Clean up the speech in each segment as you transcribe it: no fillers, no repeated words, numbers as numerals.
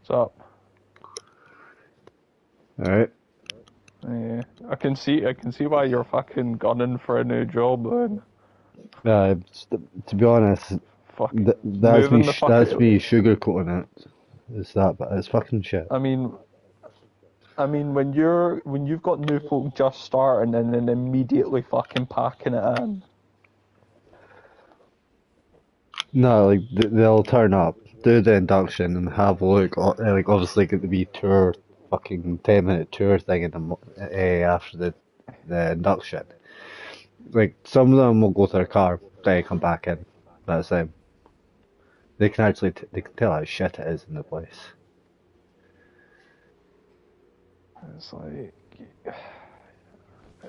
What's up? Alright. Yeah, I can see why you're fucking gunning for a new job then. To be honest, Fucking that's moving the me sugarcoating it. It's that, but it's fucking shit. I mean, when you've got new folk just starting and then immediately fucking packing it in. No, like they'll turn up, do the induction, and have a look. Like obviously, get to be tour, fucking 10-minute tour thing in after the induction. Like some of them will go to their car, then come back in. That's it. They can actually they can tell how shit it is in the place. It's like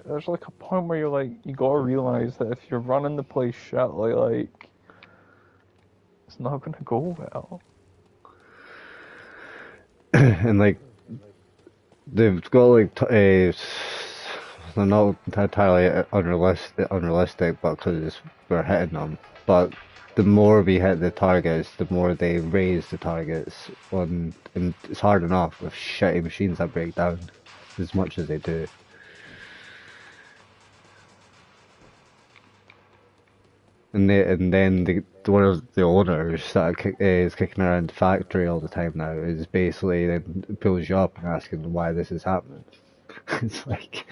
there's like a point where you're like you gotta realize that if you're running the place shitly, like it's not gonna go well. And like they've got like they're not entirely unrealistic, but because we're hitting them. But the more we hit the targets, the more they raise the targets. And it's hard enough with shitty machines that break down as much as they do. And then one of the owners that is kicking around the factory all the time now is basically then pulls you up and asking why this is happening. It's like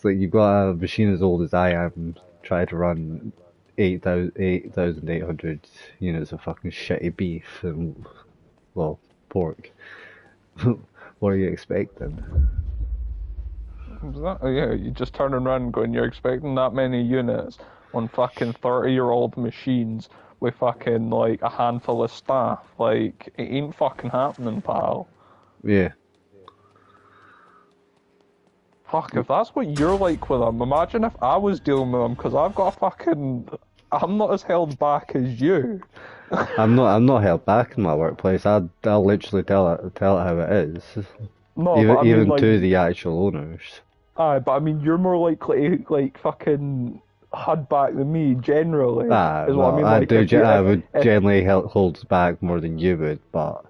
you've got a machine as old as I am trying to run 8,800 units of fucking shitty beef and, well, pork. What are you expecting? Yeah, you just turn around going, you're expecting that many units on fucking 30-year-old machines with fucking like a handful of staff. Like, it ain't fucking happening, pal. Yeah. Fuck, if that's what you're like with them, imagine if I was dealing with them, because I've got a fucking... I'm not as held back as you. I'm not held back in my workplace. I'll literally tell it how it is. No, even but I mean, even like, to the actual owners. aye, but I mean, you're more likely, like, fucking hud back than me, generally, is what I mean. Like, I would generally hold back more than you would, but...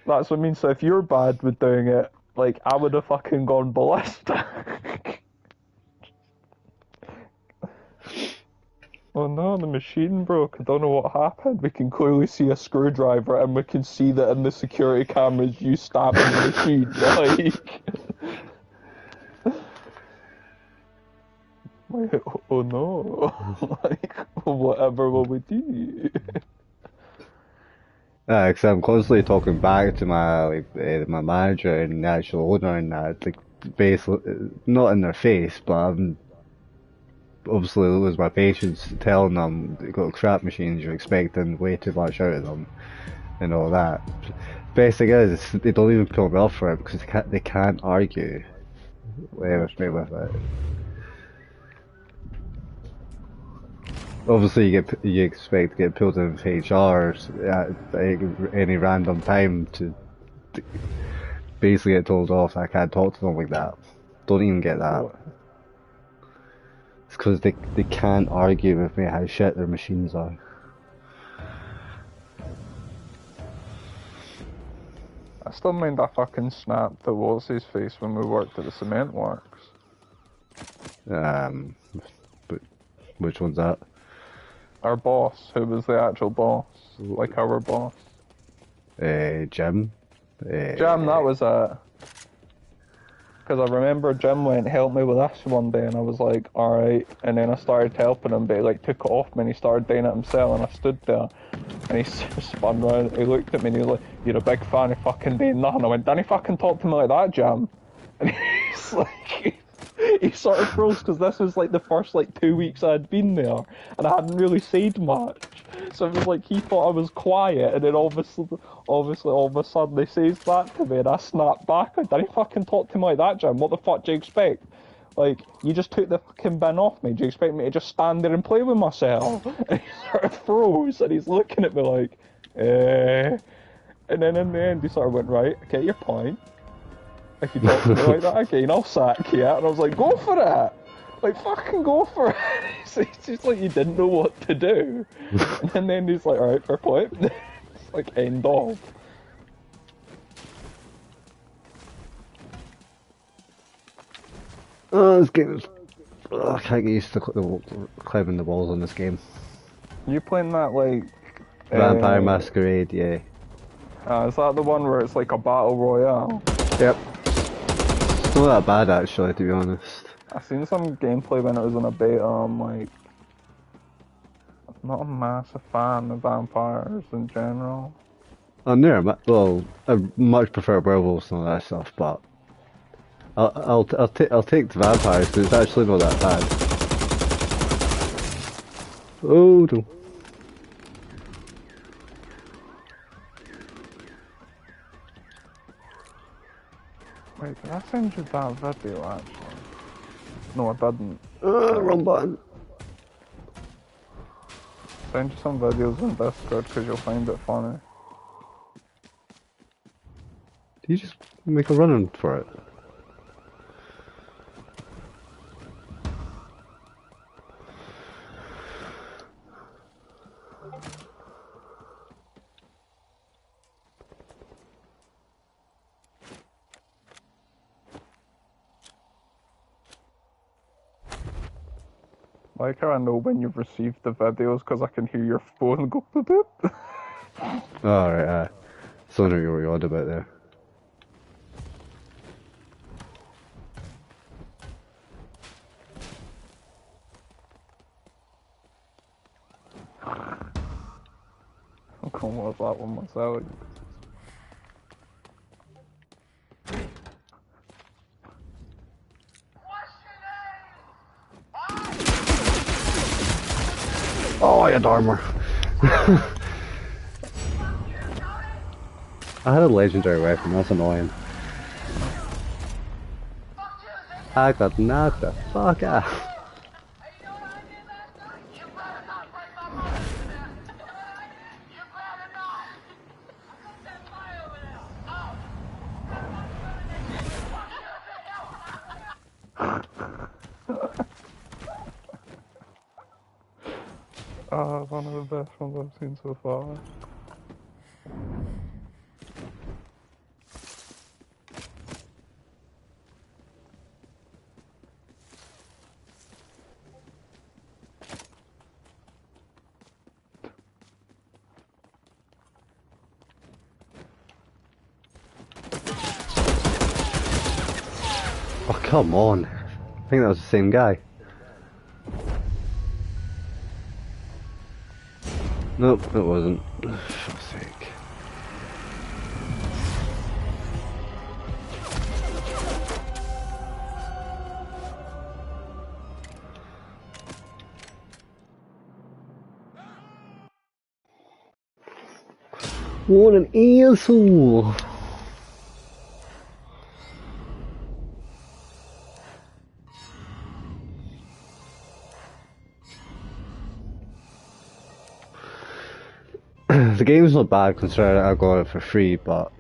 That's what I mean, so if you're bad with doing it, like, I would have fucking gone ballistic. Oh no, the machine broke. I don't know what happened. We can clearly see a screwdriver and we can see that in the security cameras you stabbing the machine. Like, oh no. Like, whatever will we do? Because I'm constantly talking back to my my manager and the actual owner and that, like, basically, not in their face, but I'm obviously lose my patience telling them they've got crap machines, you're expecting way too much out of them, and all that. Best thing is, they don't even pull me off for it because they can't argue with me with it. Obviously, you expect to get pulled in HR at any random time to basically get told off. I can't talk to them like that. Don't even get that. It's because they can't argue with me how shit their machines are. I still mind I fucking snapped at what's his face when we worked at the cement works. But which one's that? Our boss, who was the actual boss, like our boss. Jim. Jim, that was it. Because I remember Jim went, help me with this one day, and I was like, alright. And then I started helping him, but he like took it off me and he started doing it himself, and I stood there. And he spun around, he looked at me and he was like, you're a big fan of fucking doing nothing. I went, don't he fucking talk to me like that, Jim? And he's like, he sort of froze, because this was like the first like 2 weeks I had been there, and I hadn't really said much. So it was like he thought I was quiet, and then obviously all of a sudden he says that to me, and I snapped back. I didn't fucking talk to me like that, Jim. What the fuck do you expect? Like, you just took the fucking bin off me. Do you expect me to just stand there and play with myself? And he sort of froze, and he's looking at me like, eh. And then in the end he sort of went, right, I get your point. If you talk to me like that again, I'll sack you. And I was like, go for it! Like, fucking go for it! It's just like you didn't know what to do. And then he's like, alright, fair point. It's like, end of. Oh, this game is. I can't get used to climbing the walls on this game. You playing that like? Vampire Masquerade, yeah. Is that the one where it's like a battle royale? Yep. It's not that bad actually, to be honest. I seen some gameplay when it was in a beta. I'm like, I'm not a massive fan of vampires in general. Well, I much prefer werewolves and all that stuff, but I'll take the vampires because it's actually not that bad. Oh no. Wait, did I send you that video actually? No, I didn't. Wrong button. Send you some videos on Discord because you'll find it funny. Did you just make a run for it? Like how I know when you've received the videos because I can hear your phone go boop boop. Alright, so I know you were on about there. I'm going with that one myself. Oh, I had armor. I had a legendary weapon, that's annoying. I got knocked the fuck out. One of the best ones I've seen so far. Oh, come on. I think that was the same guy. Nope, it wasn't. For fuck's sake. What an asshole! The game's not bad considering I got it for free, but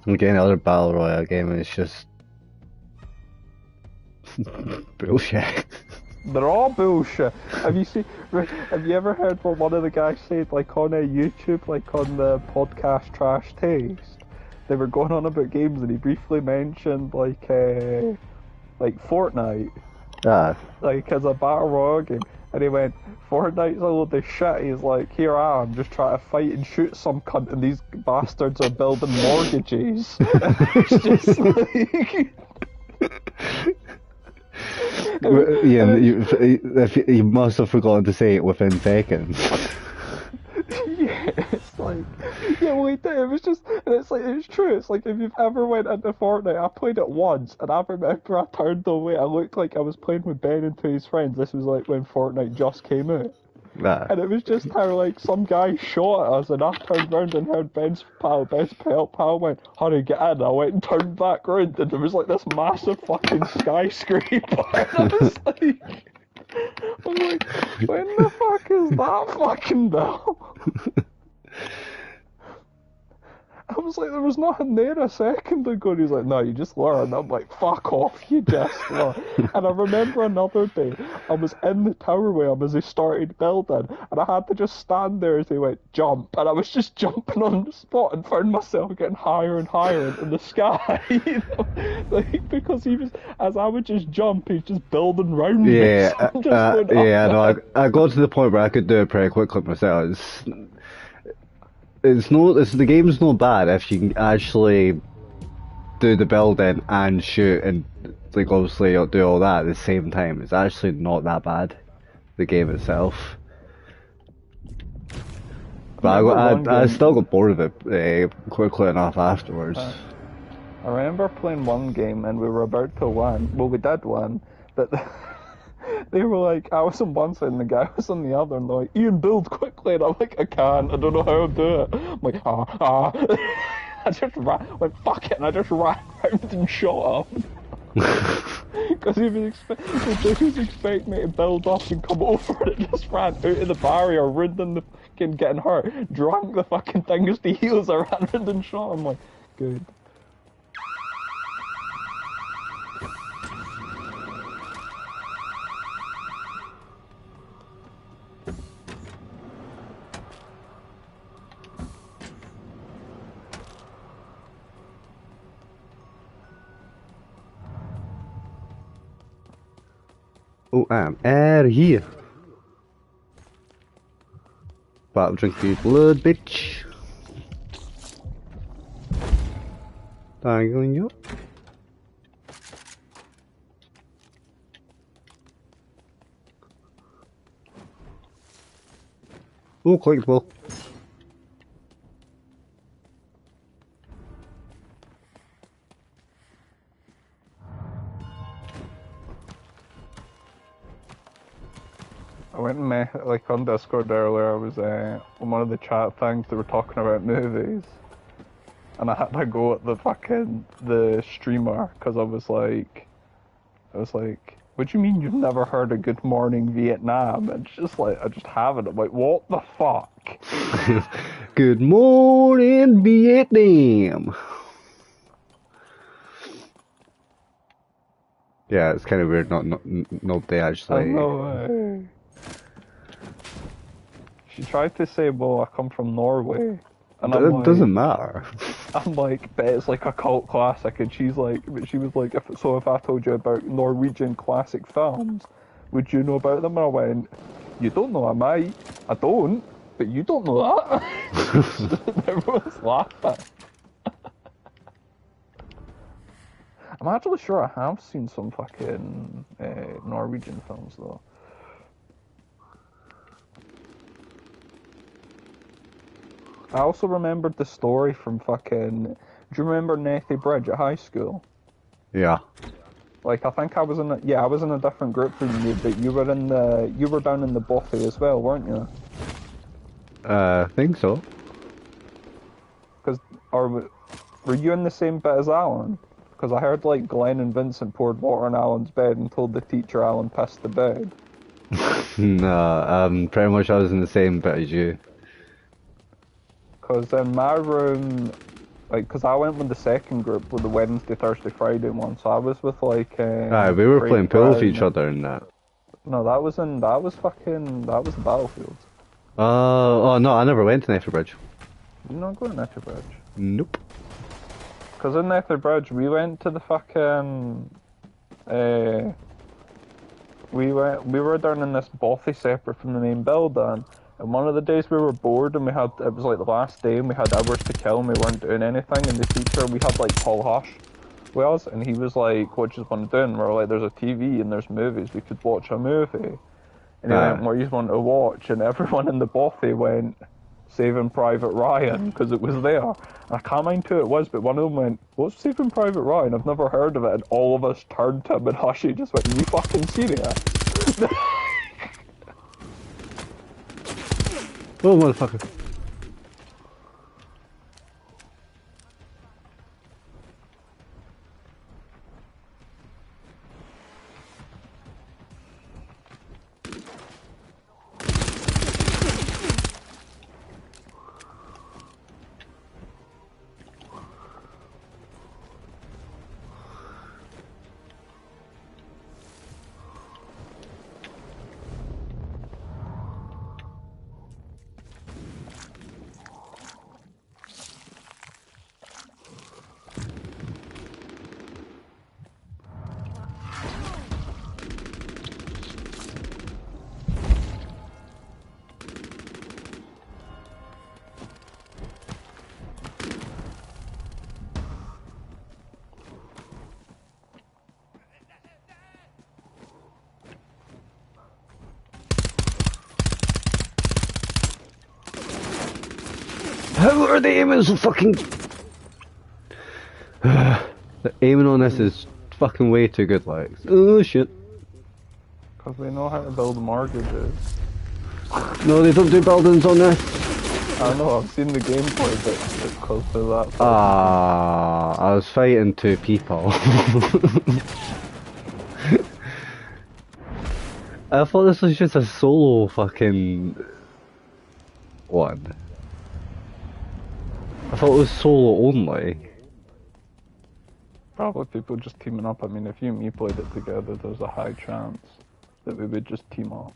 again, another battle royale game is just bullshit. They're all bullshit. Have you ever heard what one of the guys said, like on YouTube, like on the podcast Trash Taste? They were going on about games and he briefly mentioned like Fortnite. Like as a battle royale game. And he went, Fortnite's a load of shit. He's like, here I am, just trying to fight and shoot some cunt and these bastards are building mortgages. It's just like... Yeah, you must have forgotten to say it within seconds. Yeah, it's like, yeah, well, it was just, and it's like, it's true. It's like if you've ever went into Fortnite, I played it once, and I remember I turned away. I looked like I was playing with Ben and two his friends. This was like when Fortnite just came out. And it was just how like some guy shot at us, and I turned round and heard Ben's pal went, "Honey, get in!" I went and turned back round, and there was like this massive fucking skyscraper. And I was like, I'm like, when the fuck is that fucking bell? I was like, there was nothing there a second ago. And he's like, no, you just learn. I'm like, fuck off, you just learn. And I remember another day, I was in the tower with him as he started building, and I had to just stand there as he went, jump. And I was just jumping on the spot and found myself getting higher and higher into the sky. You know? Like, because he was, as I would just jump, he's just building round me. Yeah, So I'm just going yeah, up. no, I got to the point where I could do it pretty quickly myself. It's the game's not bad if you can actually do the building and shoot and like obviously do all that at the same time. It's actually not that bad, the game itself. But I still got bored of it quickly enough afterwards. I remember playing one game and we were about to win. Well, we did win, but they were like, I was on one side and the guy was on the other, and they're like, Ian, build quickly. And I'm like, I can't, I don't know how to do it. I'm like, I just went, fuck it, and I just ran around and shot him. Because he was expecting me to build up and come over, and it just ran out of the barrier, ruining the fucking getting hurt, drank the fucking thing's to heals, I ran around and shot him. I'm like, good. Oh, I'm out of here. But drink your blood, bitch. Dangling you. Oh, collectible. I went and met, like, on Discord earlier, I was on one of the chat things, they were talking about movies, and I had to go at the streamer, because I was like, what do you mean you've never heard of Good Morning Vietnam? And it's just like, I just haven't. I'm like, what the fuck? Good morning, Vietnam. Yeah, it's kind of weird. Nobody actually. I know. She tried to say, well, I come from Norway. And it like, doesn't matter. I'm like, but it's like a cult classic. And she was like, if I told you about Norwegian classic films, would you know about them? And I went, you don't know, I might. I don't, but you don't know that. Everyone's laughing. I'm actually sure I have seen some fucking Norwegian films, though. I also remembered the story from fucking... Do you remember Nethy Bridge at high school? Yeah. Like, I think I was in I was in a different group from you, but you were down in the Bothy as well, weren't you? I think so. Were you in the same bit as Alan? Because I heard, like, Glenn and Vincent poured water on Alan's bed and told the teacher Alan pissed the bed. No, pretty much I was in the same bit as you. Because in my room, like, because I went with the second group with the Wednesday, Thursday, Friday one, so I was with, like... we were playing pool with each other in that. No, that was the Battlefield. Oh no, I never went to Nether Bridge. Did you not go to Nether Bridge? Nope. Because in Nether Bridge, we went to the fucking... we were down in this bothy separate from the main building, and one of the days we were bored and it was like the last day and we had hours to kill and we weren't doing anything, and the teacher, we had like Paul Hush with us, and he was like, what do you want to do? And we were like, there's a TV and there's movies, we could watch a movie. And he went, what do you want to watch? And everyone in the bothy went, Saving Private Ryan, because it was there. And I can't mind who it was, but one of them went, what's Saving Private Ryan? I've never heard of it. And all of us turned to him and Hushy just went, are you fucking serious? Oh, motherfucker. are the aiming so fucking... The aiming on this is fucking way too good, like. Oh shit. Because they know how to build mortgages. No, they don't do buildings on this. I know, I've seen the gameplay it's close to that. I was fighting two people. I thought this was just a solo fucking one. I thought it was solo only. Probably people just teaming up. I mean, if you and me played it together, there's a high chance that we would just team up.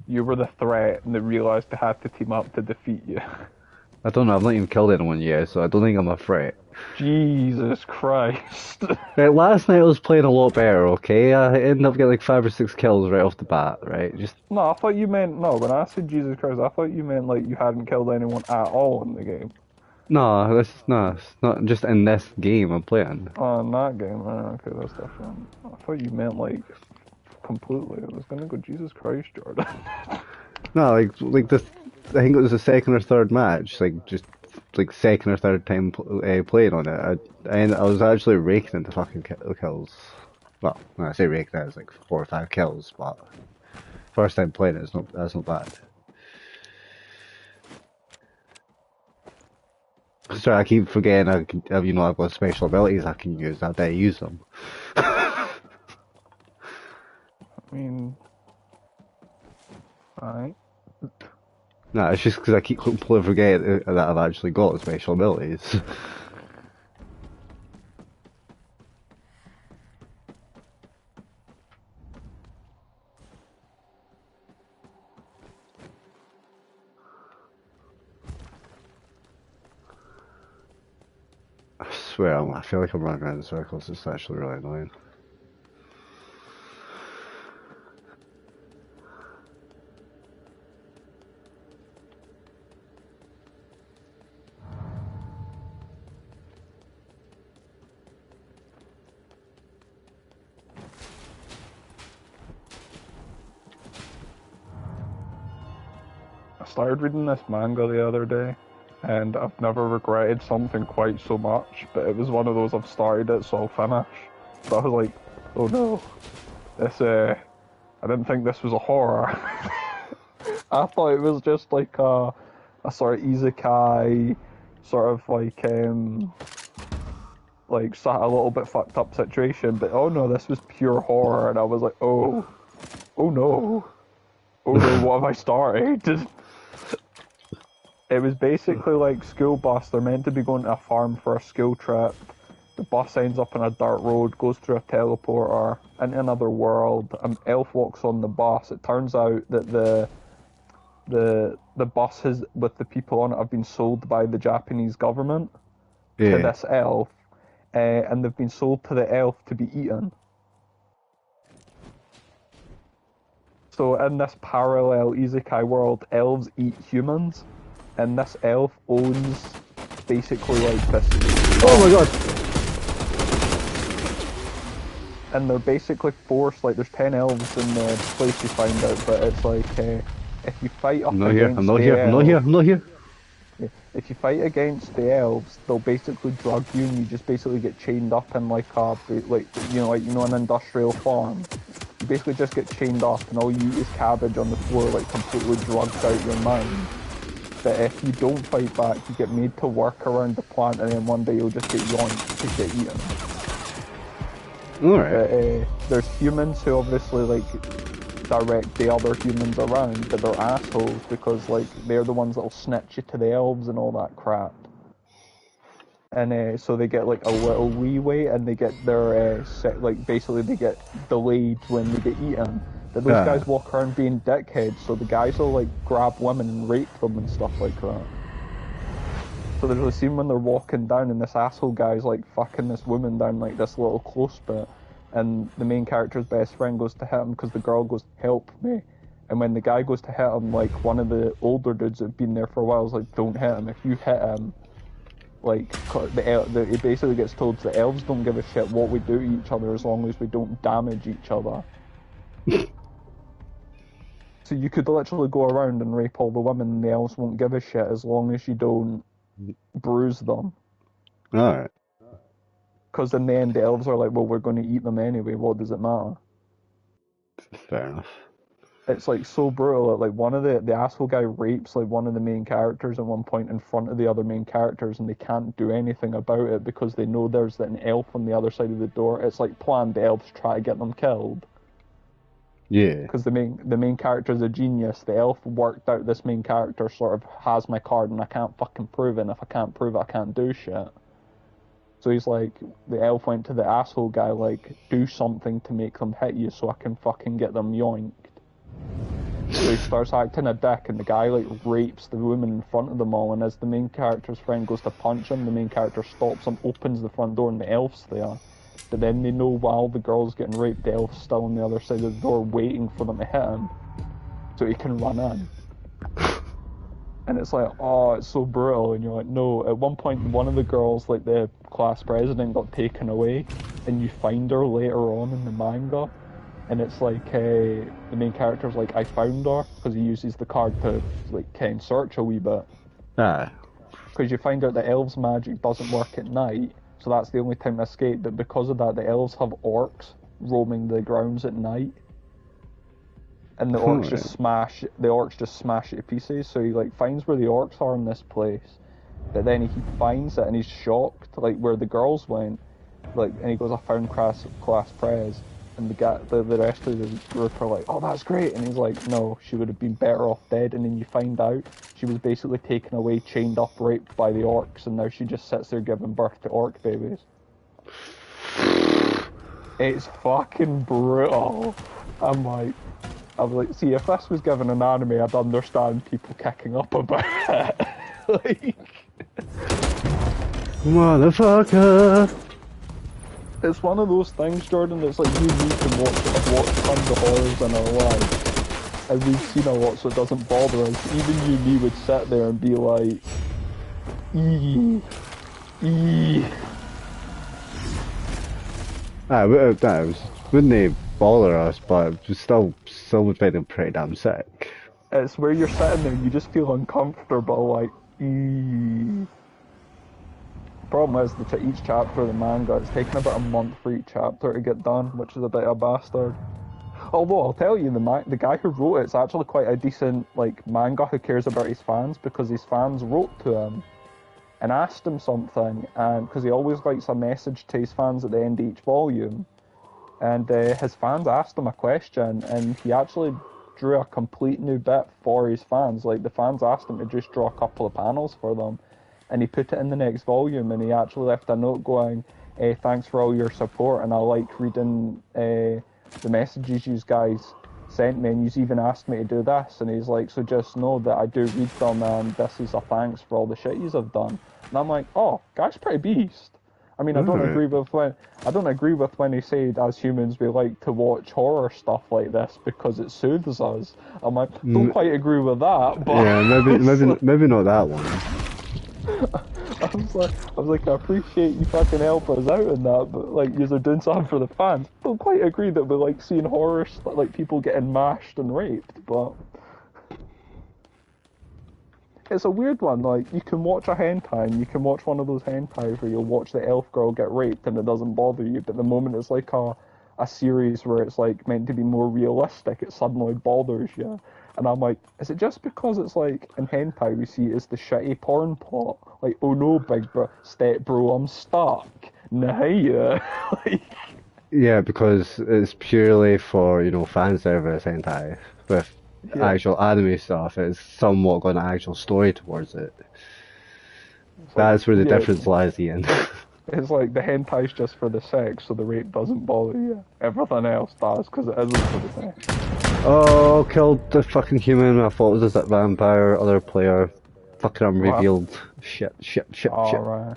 You were the threat, and they realised they had to team up to defeat you. I don't know, I've not even killed anyone yet, so I don't think I'm a threat. Jesus Christ. Right, last night I was playing a lot better, okay? I ended up getting like 5 or 6 kills right off the bat, right? Just... No, I thought you meant, no, when I said Jesus Christ, I thought you meant like you hadn't killed anyone at all in the game. No, that's not, it's not just in this game I'm playing. Oh, in that game, okay, that's different. I thought you meant like completely. I was gonna go, Jesus Christ, Jordan. No, like this, I think it was the second or third match, like just like second or third time playing on it. I was actually raking into fucking kills. Well, when I say raking, it was like 4 or 5 kills, but first time playing it, that's not bad. Sorry, I keep forgetting I've got special abilities I can use. I dare use them. I mean, alright. No, it's just because I keep completely forgetting that I've actually got special abilities. I swear, I feel like I'm running around in circles. It's actually really annoying. I started reading this manga the other day, and I've never regretted something quite so much, but it was one of those I've started it, so I'll finish. But I was like, oh no, this, I didn't think this was a horror. I thought it was just like a sort of isekai, sort of like a little bit fucked up situation, but oh no, this was pure horror, and I was like, oh no, what have I started? It was basically like school bus. They're meant to be going to a farm for a school trip. The bus ends up on a dirt road, goes through a teleporter into another world. An elf walks on the bus. It turns out that the buses with the people on it have been sold by the Japanese government to this elf, and they've been sold to the elf to be eaten. So in this parallel isekai world, elves eat humans. And this elf owns basically like this. Oh my god! And they're basically forced, like there's 10 elves in the place you find out, but it's like, if you fight up against I'm not here. If you fight against the elves, they'll basically drug you and you just basically get chained up in like an industrial farm. You basically just get chained up and all you eat is cabbage on the floor, like completely drugged out your mind. But if you don't fight back, you get made to work around the plant, and then one day you'll just get yoinked to get eaten. Alright. There's humans who obviously like direct the other humans around, but they're assholes because like they're the ones that'll snitch you to the elves and all that crap. And so they get like a little leeway, and they get their basically they get delayed when they get eaten. But those guys walk around being dickheads, so the guys will like grab women and rape them and stuff like that. So there's a scene when they're walking down and this asshole guy's like fucking this woman down like this little close bit, and the main character's best friend goes to hit him because the girl goes, "Help me." And when the guy goes to hit him, like one of the older dudes that have been there for a while is like, "Don't hit him. If you hit him, like he basically gets told the elves don't give a shit what we do to each other as long as we don't damage each other." So you could literally go around and rape all the women and the elves won't give a shit as long as you don't bruise them. Alright. Because in the end the elves are like, well, we're going to eat them anyway, what does it matter? Fair enough. It's like so brutal. Like one of the asshole guy rapes like one of the main characters at one point in front of the other main characters, and they can't do anything about it because they know there's an elf on the other side of the door. It's like planned. The elves try to get them killed. Yeah. Because the main character's a genius. The elf worked out this main character sort of has my card and I can't fucking prove it. And if I can't prove it, I can't do shit. So he's like, the elf went to the asshole guy like, do something to make them hit you so I can fucking get them yoinked. So he starts acting a dick, and the guy like rapes the woman in front of them all. And as the main character's friend goes to punch him, the main character stops him, opens the front door, and the elf's there. But then they know while the girl's getting raped, the elf's still on the other side of the door, waiting for them to hit him, so he can run in. And it's like, oh, it's so brutal. And you're like, no. At one point, one of the girls, like the class president, got taken away, and you find her later on in the manga. And it's like, the main character's like, I found her, because he uses the card to, like, kind of search a wee bit. Ah. Because you find out that elves' magic doesn't work at night, so that's the only time to escape, but because of that, the elves have orcs roaming the grounds at night. And the orcs just smash it to pieces, so he, like, finds where the orcs are in this place, but then he finds it and he's shocked, like, where the girls went, like, and he goes, I found class prez. And the rest of the group are like, oh, that's great. And he's like, no, she would have been better off dead. And then you find out she was basically taken away, chained up, raped by the orcs. And now she just sits there giving birth to orc babies. It's fucking brutal. I was like, see, if this was given an anime, I'd understand people kicking up about it. Like... Motherfucker! It's one of those things, Jordan, that's like you need to have watched tons of horrors in our lives. And we've seen a lot, so it doesn't bother us. Even you and me would sit there and be like, eee. Wouldn't they bother us, but it still would make them pretty damn sick. It's where you're sitting there, you just feel uncomfortable, like, eee. Problem is, each chapter of the manga, it's taken about a month for each chapter to get done, which is a bit of a bastard. Although, I'll tell you, the guy who wrote it's actually quite a decent, like, manga who cares about his fans, because his fans wrote to him and asked him something, and because he always writes a message to his fans at the end of each volume, and his fans asked him a question, and he actually drew a complete new bit for his fans. Like, the fans asked him to just draw a couple of panels for them, and he put it in the next volume, and he actually left a note going, thanks for all your support, and I like reading the messages you guys sent me, and you even asked me to do this, and he's like, so just know that I do read them, and this is a thanks for all the shit you have done. And I'm like, oh, guy's pretty beast. I mean, I don't agree with when he said, as humans, we like to watch horror stuff like this because it soothes us. I'm like, don't quite agree with that, but... Yeah, maybe not that one. I was like, I appreciate you fucking help us out in that, but like, you're doing something for the fans. Don't quite agree that we like seeing horror, like people getting mashed and raped, but it's a weird one. Like, you can watch a hentai, and you can watch one of those hentais where you'll watch the elf girl get raped and it doesn't bother you, but the moment it's like a series where it's like meant to be more realistic, it suddenly bothers you. And I'm like, is it just because it's like in hentai we see it's the shitty porn plot? Like, oh no, big step bro, I'm stuck. Nah, yeah. Like, yeah, because it's purely for, fan service hentai. With actual anime stuff, it's somewhat got an actual story towards it. That's where the difference lies, Ian. It's like the hentai's just for the sex, so the rape doesn't bother you. Everything else does, because it isn't for the sex. Oh, killed the fucking human. I thought it was that vampire, other player. Fucking unrevealed. Shit. Right.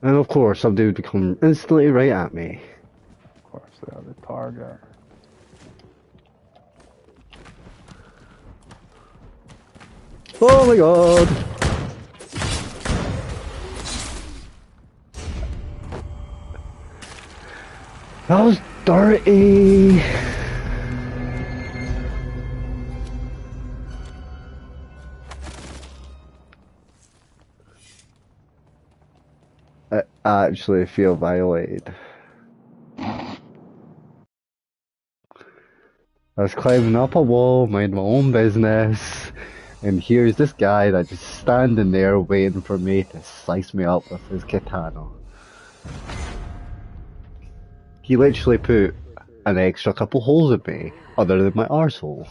And of course, somebody would become instantly right at me. Of course, they are the target. Oh my god! That was dirty. I actually feel violated. I was climbing up a wall, minding my own business, and here's this guy that just standing there waiting for me to slice me up with his katana. He literally put an extra couple holes in me, other than my arsehole.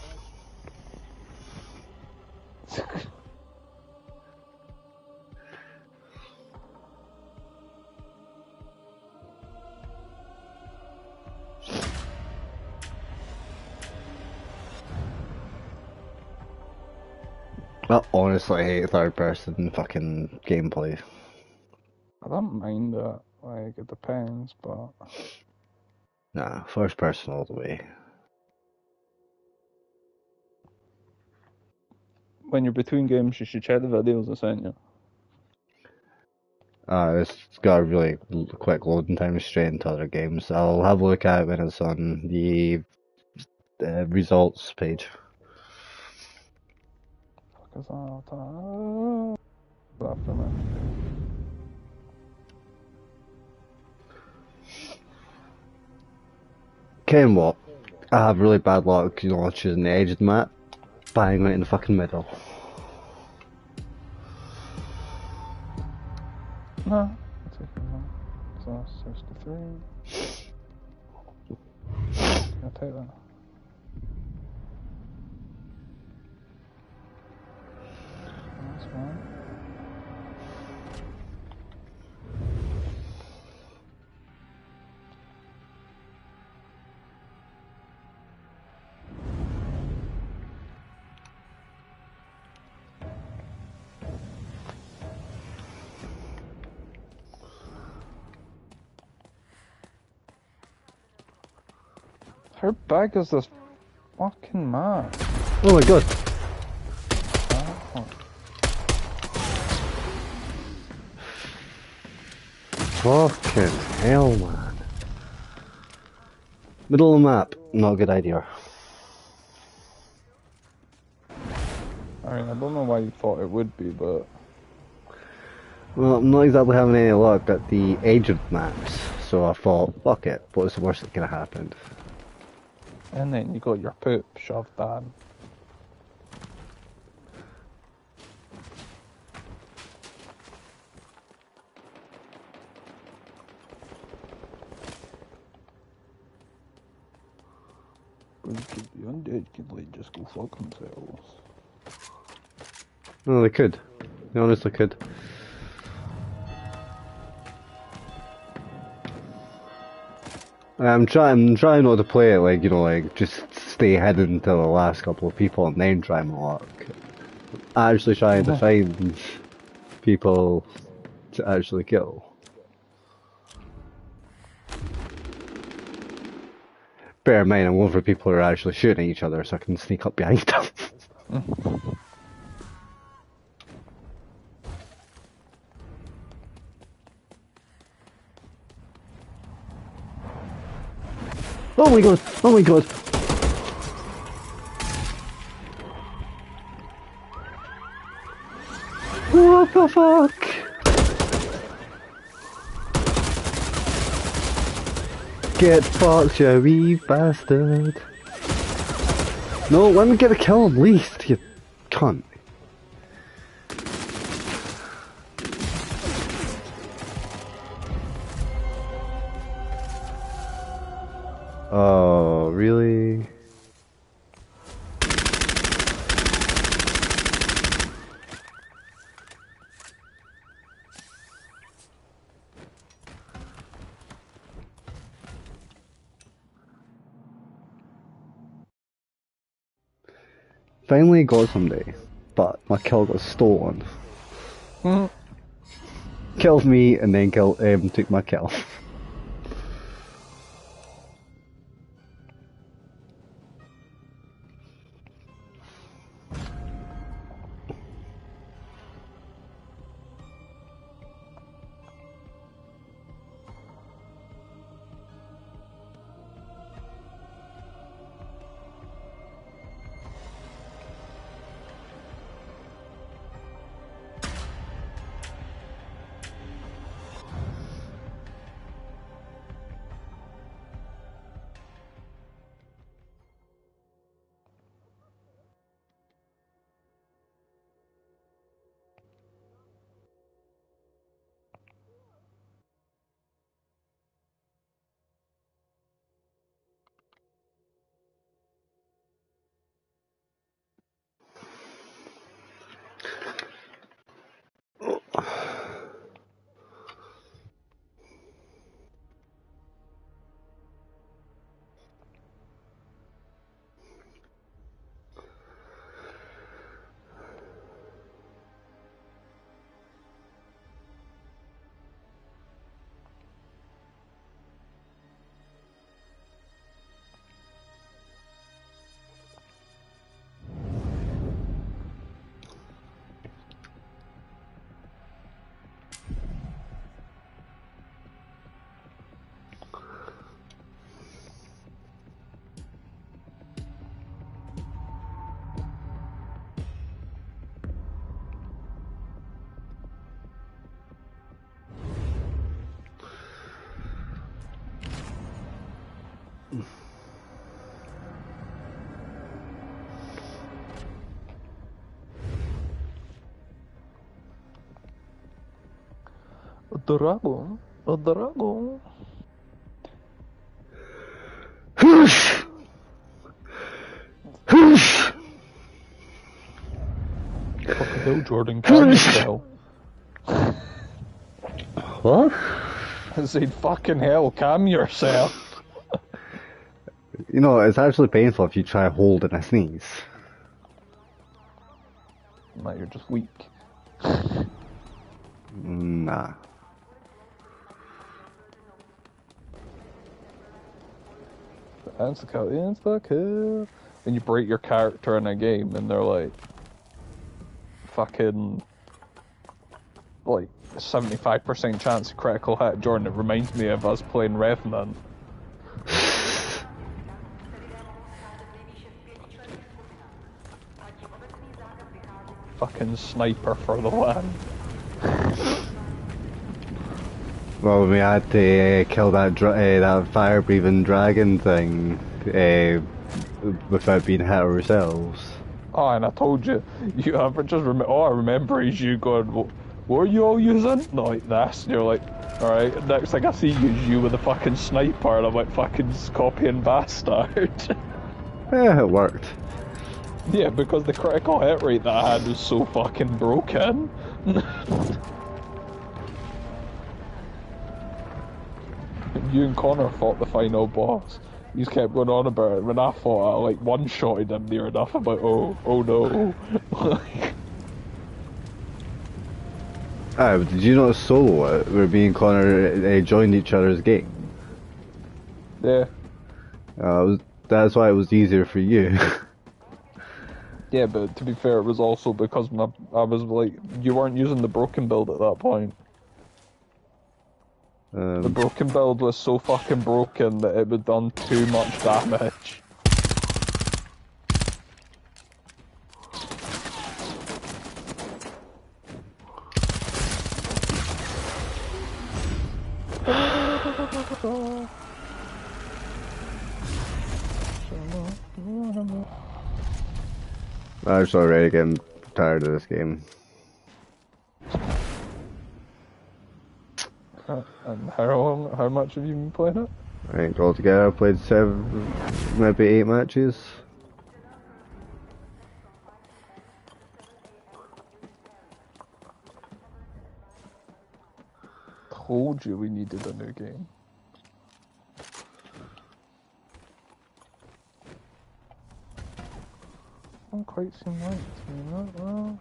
I honestly hate third person fucking gameplay. I don't mind it. Like, it depends, but Nah, first person all the way. when you're between games, you should check the videos I sent you. It's got a really quick loading time straight into other games. I'll have a look at it when it's on the results page. Fuck is that? After me. Ken what? I have really bad luck, choosing the edge of the map, bang right in the fucking middle. No, I'll take it now. So, 63. I'll take that. That's fine. How big is this fucking map? Oh my god! Oh. Fucking hell, man. Middle of the map, not a good idea. I mean, I don't know why you thought it would be, but... Well, I'm not exactly having any luck at the edge of the maps, so I thought, fuck it, what's the worst that could have happened? And then you got your poop shoved down. The undead could like just go fuck themselves. No, they could. They honestly could. I'm trying not to play it like just stay hidden until the last couple of people and then try my luck. Actually trying to find people to actually kill. Bear in mind, I'm going for people who are actually shooting at each other so I can sneak up behind them. Oh my god! Oh my god! What the fuck? Get fucked, you wee bastard. No, let me get a kill at least, you cunt. Oh, really? Finally got somebody, but my kill got stolen. Killed me and then took my kill. Dragon. A dragon. Whoosh! Whoosh! Fucking hell, Jordan, calm yourself. What? I said, fucking hell, calm yourself. You know, it's actually painful if you try holding a sneeze. Nah, you're just weak. Nah. Insta-kill. When you break your character in a game and they're like, fucking, like, 75% chance of critical hit, Jordan, it reminds me of us playing Revenant. Fucking sniper for the win. Well, we had to kill that that fire-breathing dragon thing without being hit ourselves. Oh, and I told you, you ever just remember? All I remember is you going, "What are you all using?" No, like this. And you're like, "All right." Next thing I see you is you with a fucking sniper, and I'm like, "Fucking copying bastard." Yeah, it worked. Yeah, because the critical hit rate that I had was so fucking broken. You and Connor fought the final boss. You kept going on about it. When I fought, I like one-shotted him near enough. I'm like, oh no. But did you not solo it? Where me and Connor joined each other's game. Yeah. That's why it was easier for you. Yeah, but to be fair, it was also because I was like, you weren't using the broken build at that point. The broken build was so fucking broken that it had done too much damage. I'm just already getting tired of this game. And how much have you been playing it? I think altogether I played 7, maybe 8 matches. Told you we needed a new game. Don't quite seem right to me, that well.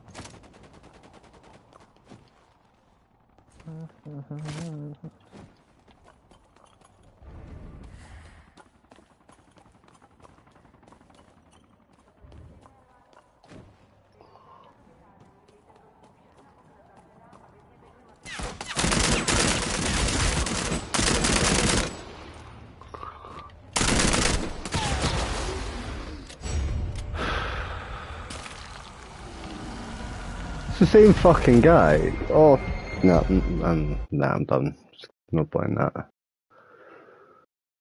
It's the same fucking guy. Oh, no, I'm done. Just no point in that.